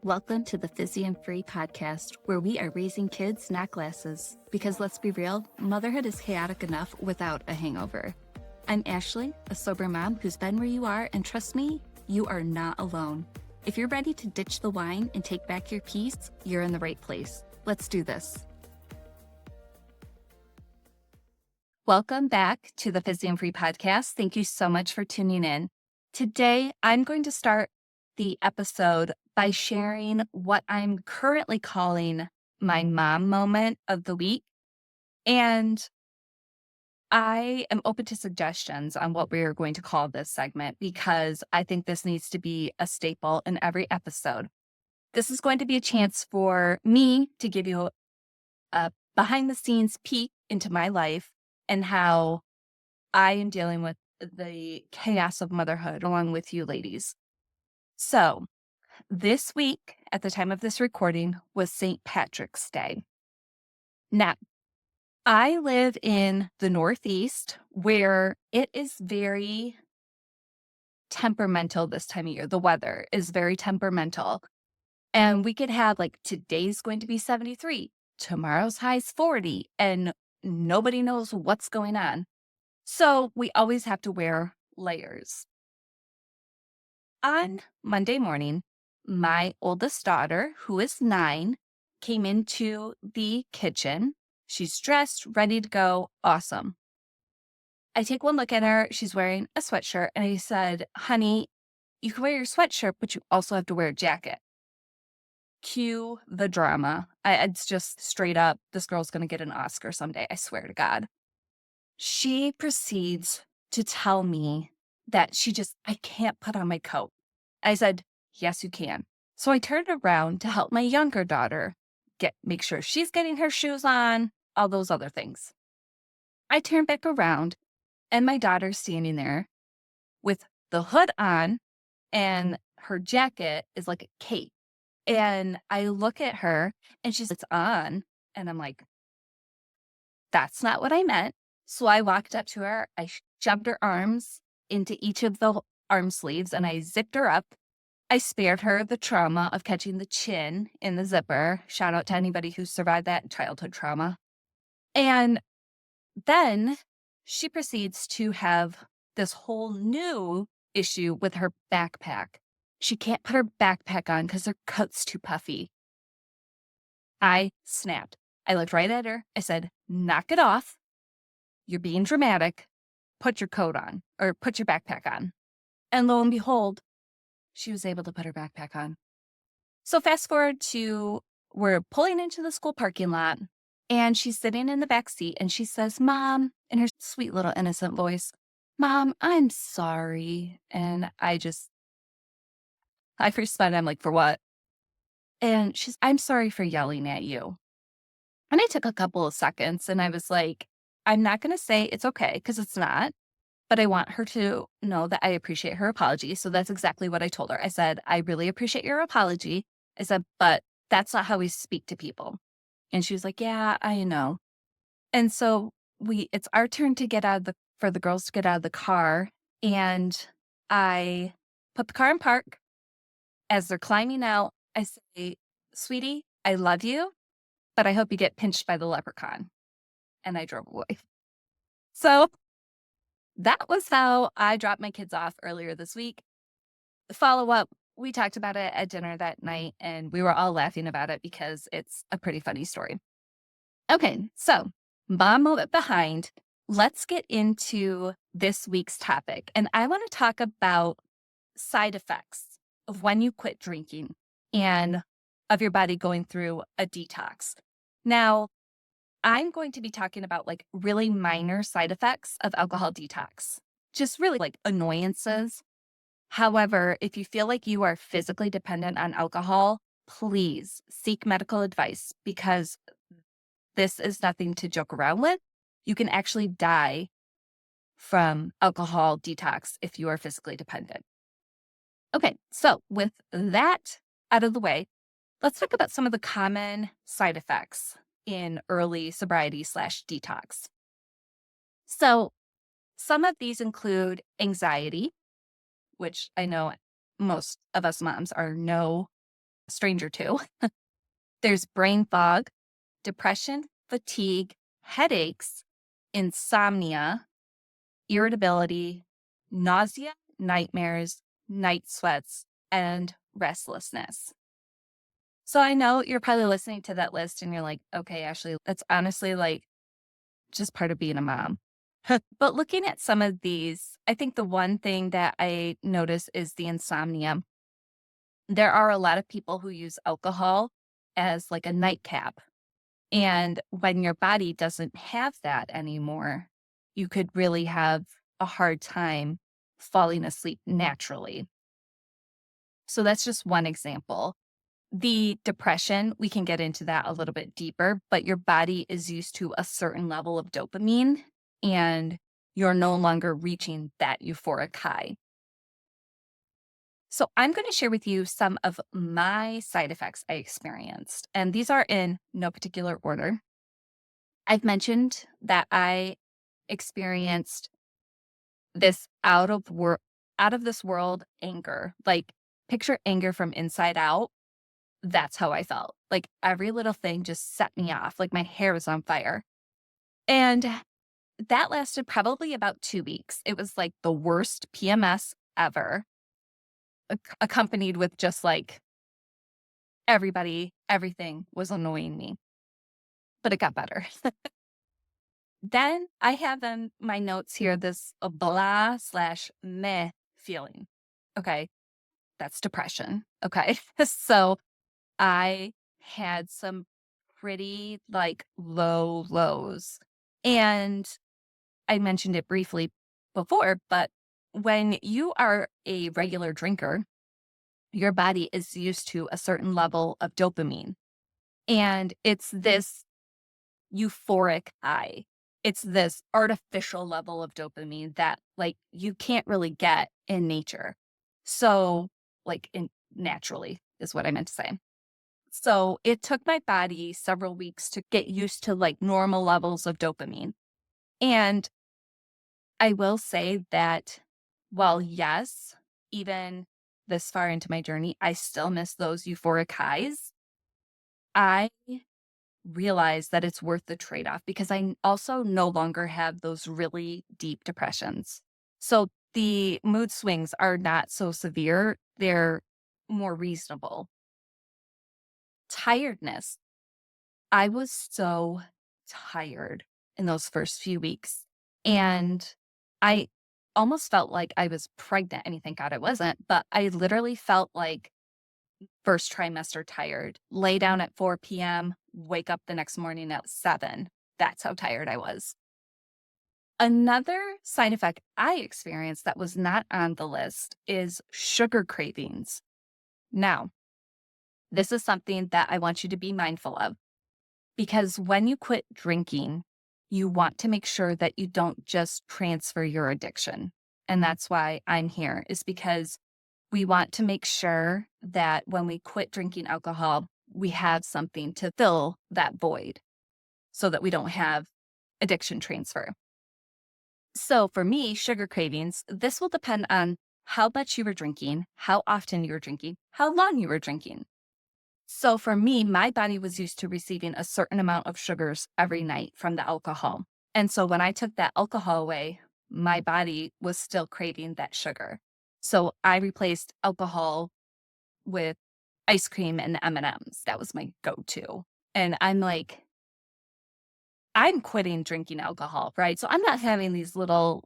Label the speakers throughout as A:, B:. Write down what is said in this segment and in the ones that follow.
A: Welcome to the Fizzy and Free podcast, where we are raising kids, not glasses. Because let's be real, motherhood is chaotic enough without a hangover. I'm Ashley, a sober mom who's been where you are, and trust me, you are not alone. If you're ready to ditch the wine and take back your peace, you're in the right place. Let's do this. Welcome back to the Fizzy and Free podcast. Thank you so much for tuning in. Today, I'm going to start the episode by sharing what I'm currently calling my mom moment of the week. And I am open to suggestions on what we're going to call this segment because I think this needs to be a staple in every episode. This is going to be a chance for me to give you a behind the scenes peek into my life and how I am dealing with the chaos of motherhood along with you ladies. So, this week, at the time of this recording, was St. Patrick's Day. Now, I live in the Northeast where it is very temperamental this time of year. The weather is very temperamental. And we could have today's going to be 73, tomorrow's high is 40, and nobody knows what's going on. So we always have to wear layers. On Monday morning, my oldest daughter, who is 9, came into the kitchen. She's dressed, ready to go. Awesome. I take one look at her. She's wearing a sweatshirt. And I said, honey, you can wear your sweatshirt, but you also have to wear a jacket. Cue the drama. It's just straight up, this girl's going to get an Oscar someday. I swear to God. She proceeds to tell me that I can't put on my coat. I said, yes, you can. So I turned around to help my younger daughter make sure she's getting her shoes on, all those other things. I turned back around and my daughter's standing there with the hood on and her jacket is like a cape. And I look at her and it's on. And I'm like, that's not what I meant. So I walked up to her. I shoved her arms into each of the arm sleeves and I zipped her up. I spared her the trauma of catching the chin in the zipper. Shout out to anybody who survived that childhood trauma. And then she proceeds to have this whole new issue with her backpack. She can't put her backpack on because her coat's too puffy. I snapped. I looked right at her. I said, knock it off. You're being dramatic. Put your coat on or put your backpack on. And lo and behold, she was able to put her backpack on. So fast forward to we're pulling into the school parking lot and she's sitting in the back seat and she says, Mom, in her sweet little innocent voice, Mom, I'm sorry. And I responded, I'm like, for what? And I'm sorry for yelling at you. And I took a couple of seconds and I was like, I'm not going to say it's okay because it's not. But I want her to know that I appreciate her apology. So that's exactly what I told her. I said, I really appreciate your apology. I said, but that's not how we speak to people. And she was like, yeah, I know. And so it's our turn to for the girls to get out of the car. And I put the car in park. As they're climbing out, I say, sweetie, I love you, but I hope you get pinched by the leprechaun. And I drove away. So that was how I dropped my kids off earlier this week. The follow-up, we talked about it at dinner that night, and we were all laughing about it because it's a pretty funny story. Okay, so mom moment behind. Let's get into this week's topic. And I want to talk about side effects of when you quit drinking and of your body going through a detox. Now, I'm going to be talking about really minor side effects of alcohol detox, just really annoyances. However, if you feel like you are physically dependent on alcohol, please seek medical advice because this is nothing to joke around with. You can actually die from alcohol detox if you are physically dependent. Okay, so with that out of the way, let's talk about some of the common side effects in early sobriety/detox. So some of these include anxiety, which I know most of us moms are no stranger to. There's brain fog, depression, fatigue, headaches, insomnia, irritability, nausea, nightmares, night sweats, and restlessness. So I know you're probably listening to that list and you're like, okay, Ashley, that's honestly like just part of being a mom. But looking at some of these, I think the one thing that I notice is the insomnia. There are a lot of people who use alcohol as like a nightcap. And when your body doesn't have that anymore, you could really have a hard time falling asleep naturally. So that's just one example. The depression, we can get into that a little bit deeper, but your body is used to a certain level of dopamine and you're no longer reaching that euphoric high. So, I'm going to share with you some of my side effects I experienced, and these are in no particular order. I've mentioned that I experienced this out of this world anger. Like, picture anger from inside out. That's how I felt. Like, every little thing just set me off, like my hair was on fire. And that lasted probably about 2 weeks. It was like the worst PMS ever, accompanied with just like everything was annoying me, but it got better. Then I have in my notes here this blah slash meh feeling. Okay, that's depression. Okay, so I had some pretty like low lows. And I mentioned it briefly before, but when you are a regular drinker, your body is used to a certain level of dopamine. And it's this euphoric high. It's this artificial level of dopamine that like you can't really get in nature. So, like in naturally is what I meant to say. So it took my body several weeks to get used to like normal levels of dopamine. And I will say that while yes, even this far into my journey, I still miss those euphoric highs. I realize that it's worth the trade off because also no longer have those really deep depressions. So the mood swings are not so severe, they're more reasonable. Tiredness. I was so tired in those first few weeks. And I almost felt like I was pregnant. I mean, thank God I wasn't, but I literally felt like first trimester tired. Lay down at 4 p.m., wake up the next morning at 7. That's how tired I was. Another side effect I experienced that was not on the list is sugar cravings. Now, this is something that I want you to be mindful of. Because when you quit drinking, you want to make sure that you don't just transfer your addiction. And that's why I'm here, is because we want to make sure that when we quit drinking alcohol, we have something to fill that void so that we don't have addiction transfer. So for me, sugar cravings, this will depend on how much you were drinking, how often you were drinking, how long you were drinking. So for me, my body was used to receiving a certain amount of sugars every night from the alcohol. And so when I took that alcohol away, my body was still craving that sugar. So I replaced alcohol with ice cream and M&Ms. That was my go-to. And I'm like, I'm quitting drinking alcohol, right? So I'm not having these little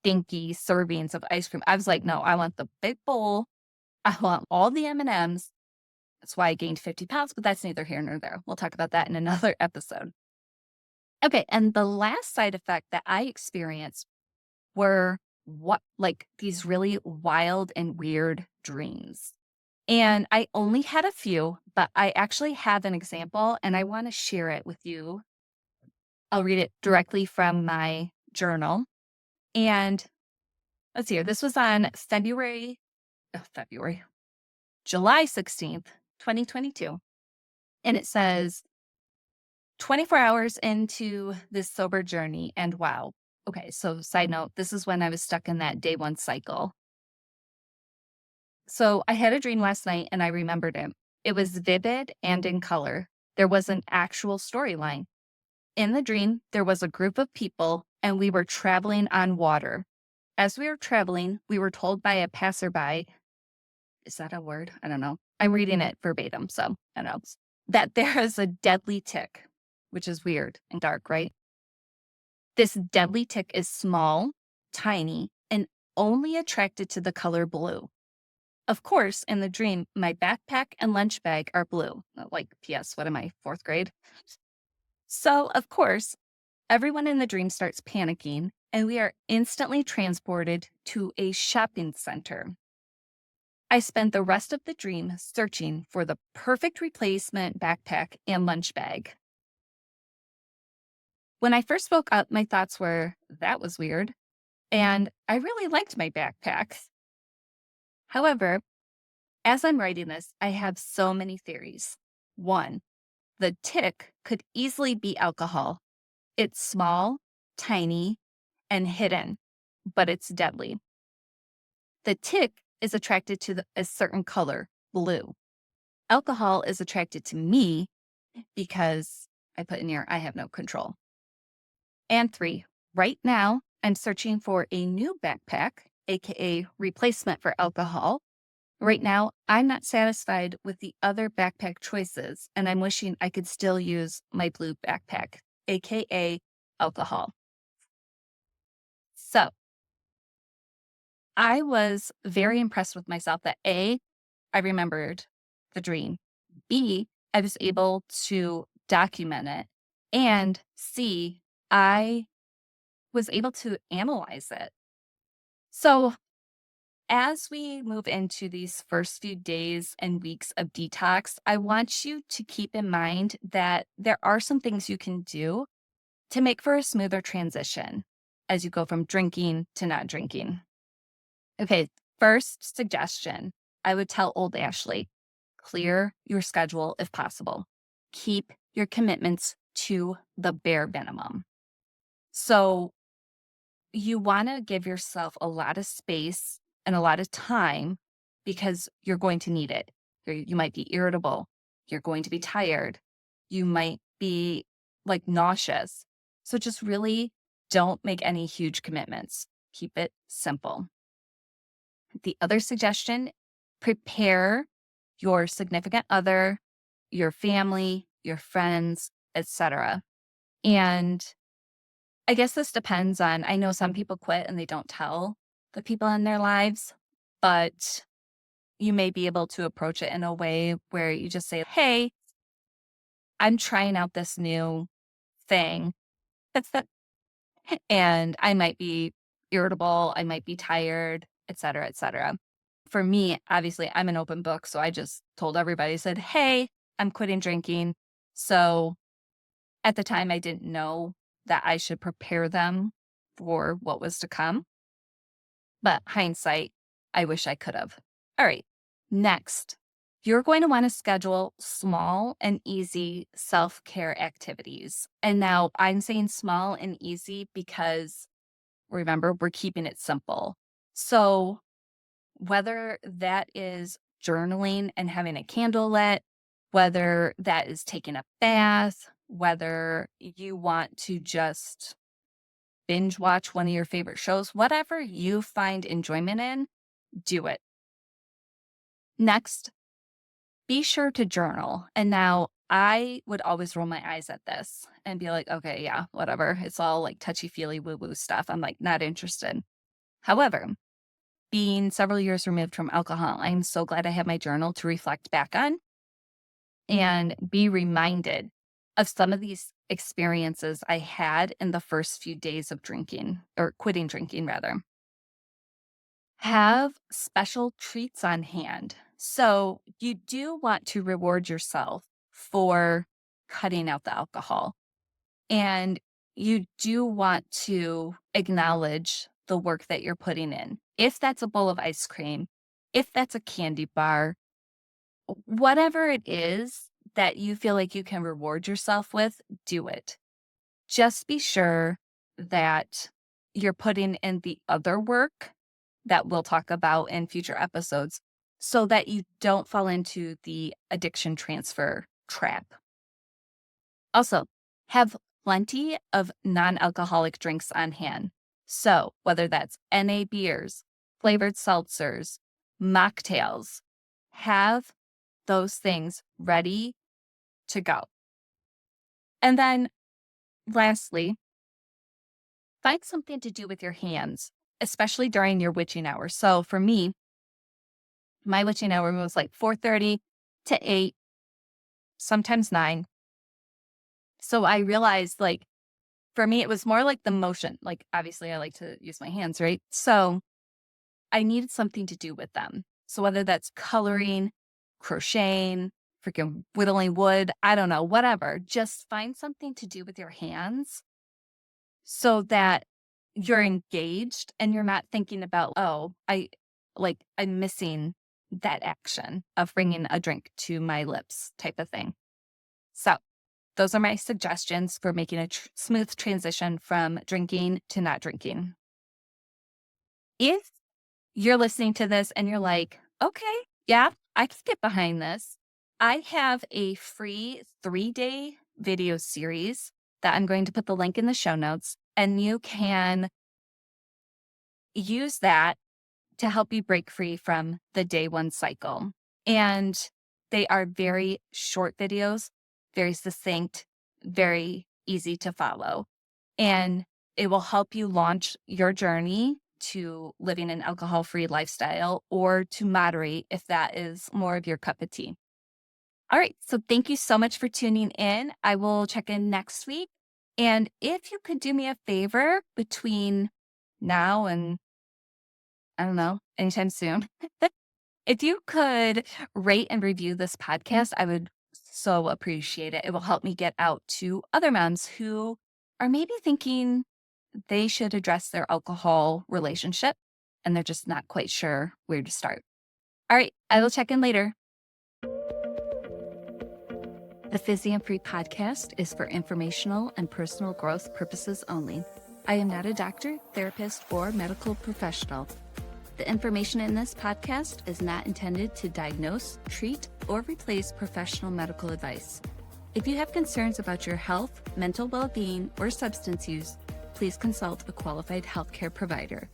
A: dinky servings of ice cream. I was like, no, I want the big bowl. I want all the M&Ms. That's why I gained 50 pounds, but that's neither here nor there. We'll talk about that in another episode. Okay, and the last side effect that I experienced were like these really wild and weird dreams. And I only had a few, but I actually have an example and I want to share it with you. I'll read it directly from my journal. And let's see here. This was on July 16th, 2022. And it says, 24 hours into this sober journey, and wow. Okay, so side note, this is when I was stuck in that day 1 cycle. So I had a dream last night and I remembered it. It was vivid and in color. There was an actual storyline. In the dream, there was a group of people and we were traveling on water. As we were traveling, we were told by a passerby, is that a word? I don't know. I'm reading it verbatim, so I don't know. That there is a deadly tick, which is weird and dark, right? This deadly tick is small, tiny, and only attracted to the color blue. Of course, in the dream, my backpack and lunch bag are blue. Like, P.S., what am I, fourth grade? So, of course, everyone in the dream starts panicking, and we are instantly transported to a shopping center. I spent the rest of the dream searching for the perfect replacement backpack and lunch bag. When I first woke up, my thoughts were, that was weird. And I really liked my backpack. However, as I'm writing this, I have so many theories. One, the tick could easily be alcohol. It's small, tiny, and hidden, but it's deadly. The tick is attracted to a certain color, blue. Alcohol is attracted to me because I put in here, I have no control. And three, right now, I'm searching for a new backpack, AKA replacement for alcohol. Right now, I'm not satisfied with the other backpack choices, and I'm wishing I could still use my blue backpack, AKA alcohol. So I was very impressed with myself that A, I remembered the dream. B, I was able to document it. And C, I was able to analyze it. So as we move into these first few days and weeks of detox, I want you to keep in mind that there are some things you can do to make for a smoother transition as you go from drinking to not drinking. Okay, first suggestion I would tell old Ashley, clear your schedule if possible. Keep your commitments to the bare minimum. So you want to give yourself a lot of space and a lot of time because you're going to need it. You might be irritable. You're going to be tired. You might be like nauseous. So just really don't make any huge commitments. Keep it simple. The other suggestion, prepare your significant other, your family, your friends, etc. And I guess this depends on, I know some people quit and they don't tell the people in their lives, but you may be able to approach it in a way where you just say, hey, I'm trying out this new thing. And I might be irritable, I might be tired, et cetera, et cetera. For me, obviously, I'm an open book. So I just told everybody, said, hey, I'm quitting drinking. So at the time, I didn't know that I should prepare them for what was to come. But hindsight, I wish I could have. All right. Next, you're going to want to schedule small and easy self care activities. And now I'm saying small and easy because remember, we're keeping it simple. So whether that is journaling and having a candle lit, whether that is taking a bath, whether you want to just binge watch one of your favorite shows, whatever you find enjoyment in, do it. Next, be sure to journal. And now I would always roll my eyes at this and be like, okay, yeah, whatever. It's all like touchy feely woo woo stuff. I'm like, not interested. However, being several years removed from alcohol, I'm so glad I have my journal to reflect back on and be reminded of some of these experiences I had in the first few days of drinking or quitting drinking, rather. Have special treats on hand. So you do want to reward yourself for cutting out the alcohol. And you do want to acknowledge the work that you're putting in. If that's a bowl of ice cream, if that's a candy bar, whatever it is that you feel like you can reward yourself with, do it. Just be sure that you're putting in the other work that we'll talk about in future episodes so that you don't fall into the addiction transfer trap. Also, have plenty of non-alcoholic drinks on hand. So, whether that's NA beers, flavored seltzers, mocktails, have those things ready to go. And then lastly, find something to do with your hands, especially during your witching hour. So for me, my witching hour was like 4:30 to 8, sometimes 9. So I realized, like, for me, it was more like the motion. Like, obviously, I like to use my hands, right? So I needed something to do with them. So whether that's coloring, crocheting, freaking whittling wood, I don't know, whatever, just find something to do with your hands so that you're engaged and you're not thinking about, oh, I'm missing that action of bringing a drink to my lips type of thing. So those are my suggestions for making a smooth transition from drinking to not drinking. If you're listening to this and you're like, okay, yeah, I can get behind this. I have a free 3-day video series that I'm going to put the link in the show notes, and you can use that to help you break free from the day one cycle. And they are very short videos, very succinct, very easy to follow. And it will help you launch your journey to living an alcohol free lifestyle or to moderate if that is more of your cup of tea. All right. So thank you so much for tuning in. I will check in next week. And if you could do me a favor between now and I don't know, anytime soon. If you could rate and review this podcast, I would so appreciate it. It will help me get out to other moms who are maybe thinking they should address their alcohol relationship and they're just not quite sure where to start. All right, I will check in later. The Fizzy and Free podcast is for informational and personal growth purposes only. I am not a doctor, therapist, or medical professional. The information in this podcast is not intended to diagnose, treat, or replace professional medical advice. If you have concerns about your health, mental well-being, or substance use, please consult a qualified healthcare provider.